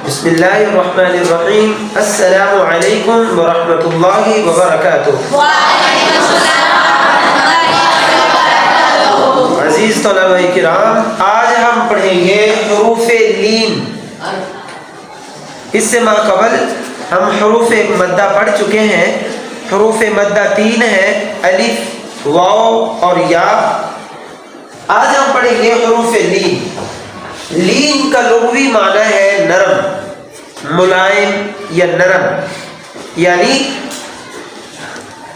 بسم اللہ الرحمن الرحیم. السلام علیکم ورحمۃ اللہ وبرکاتہ. عزیز طلباء کرام، آج ہم پڑھیں گے حروف لین. اس سے ما قبل ہم حروف مدہ پڑھ چکے ہیں. حروف مدہ 3 ہیں: الف، واو اور یا. آج ہم پڑھیں گے حروف لین. لین کا لغوی معنی ہے نرم، ملائم یا نرم. یعنی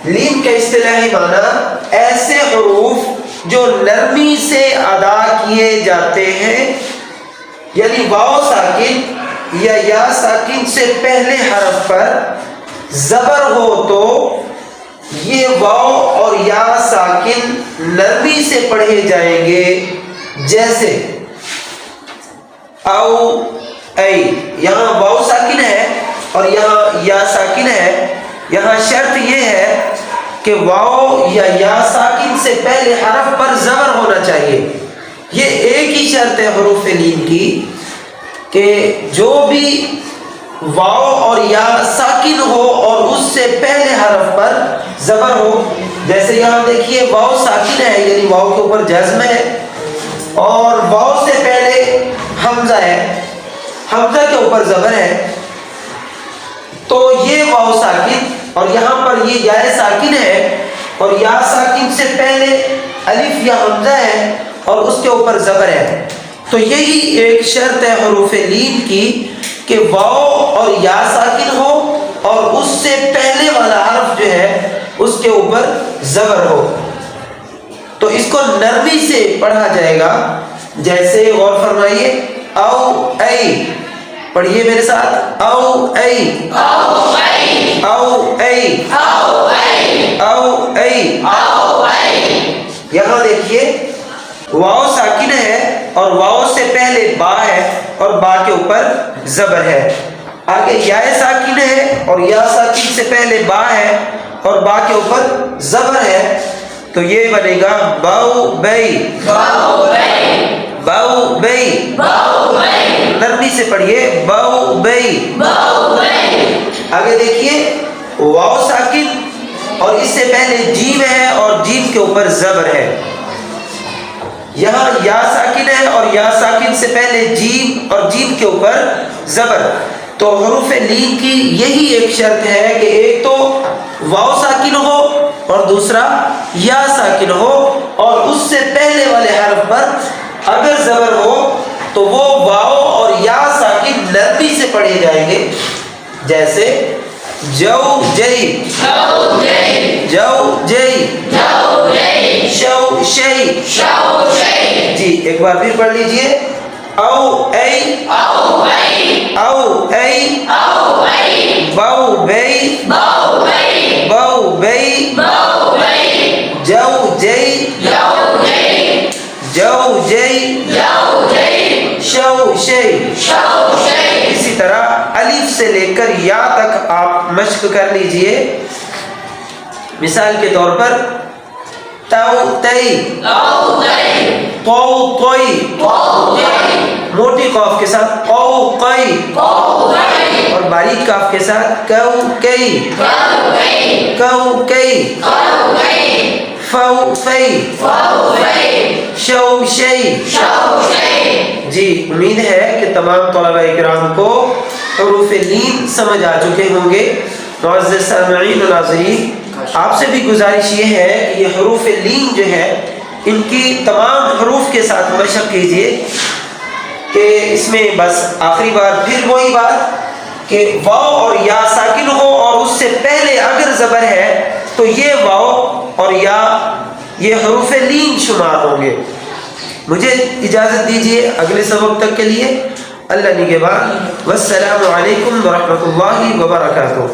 لین کا اصطلاحی معنی ایسے حروف جو نرمی سے ادا کیے جاتے ہیں. یعنی واو ساکن یا یا ساکن سے پہلے حرف پر زبر ہو تو یہ واو اور یا ساکن نرمی سے پڑھے جائیں گے. جیسے او، اے. یہاں واو ساکن ہے اور یہاں یا ساکن ہے. یہاں شرط یہ ہے کہ واو یا یا ساکن سے پہلے حرف پر زبر ہونا چاہیے. یہ ایک ہی شرط ہے حروف لین کی کہ جو بھی واو اور یا ساکن ہو اور اس سے پہلے حرف پر زبر ہو. جیسے یہاں دیکھیے واو ساکن ہے، یعنی واو کے اوپر جزم ہے، اور واو سے پہلے حمزہ ہے، حمزہ کے اوپر زبر ہے، تو یہ واو ساکن. اور یہاں پر یہ یا ساکن ہے اور یا ساکن سے پہلے الف یا حمزہ ہے اور اس کے اوپر زبر ہے. تو یہی ایک شرط ہے حروف لین کی کہ واو اور یا ساکن ہو اور اس سے پہلے والا حرف جو ہے اس کے اوپر زبر ہو. تو اس کو نرمی سے پڑھا جائے گا. جیسے غور فرمائیے، او اے. پڑھیے میرے ساتھ، او اے، او اے، او اے، او اے. یہاں دیکھیے واو ساکن ہے اور واو سے پہلے با ہے اور با کے اوپر زبر ہے. آگے یا ساکن ہے اور یا ساکن سے پہلے با ہے اور با کے اوپر زبر ہے. تو یہ بنے گا باؤ بئی، باؤ بئی، باؤ بئی. نرمی سے پڑھیے، باؤ بئی، باؤ بئی. آگے دیکھیے واو ساکن اور اس سے پہلے جیم ہے اور جیم کے اوپر زبر ہے. یہاں یا ساکن ہے اور یا ساکن سے پہلے جیم اور جیم کے اوپر زبر. تو حروف لین کی یہی ایک شرط ہے کہ ایک تو واو ساکن ہو اور دوسرا یا ساکن ہو اور اس سے پہلے والے حرف پر اگر زبر ہو تو وہ واو اور یا ساکن نرمی سے پڑھے جائیں گے. جیسے جو جئی، جو جئی، جو جئی، جو جئی، شو شئی، شو شئی. جی ایک بار پھر پڑھ لیجئے، او اے، او اے، او اے، او اے، باؤ بئی، باؤ بئی، باؤ بئی، باؤ بئی، جو جئی، جو جئی، جو جئی، جو جئی، شو شئی، شو شئی. اسی طرح الف سے لے کر یا تک آپ مشق کر لیجئے. مثال کے طور پر تو تی، تو تی، قو قوی، قو قوی. موٹی قاف کے ساتھ قو قی، قو قی. اور باریک کاف کے ساتھ کو کی، کو کی، کو کی، کو کی. فو فی، فو فی. شو شی، شو شی. جی امید ہے کہ تمام طلباء کرام کو حروف لین سمجھ آ چکے ہوں گے. معزز سامعین و ناظرین، آپ سے بھی گزارش یہ ہے کہ یہ حروف لین جو ہے ان کی تمام حروف کے ساتھ مشق کیجئے. کہ اس میں بس آخری بار پھر وہی بات کہ واو اور یا ساکن ہو اور اس سے پہلے اگر زبر ہے تو یہ واو اور یا یہ حروف لین شمار ہوں گے. مجھے اجازت دیجیے اگلے سبق تک کے لیے. اللہ نگہبان. والسلام علیکم ورحمۃ اللہ وبرکاتہ.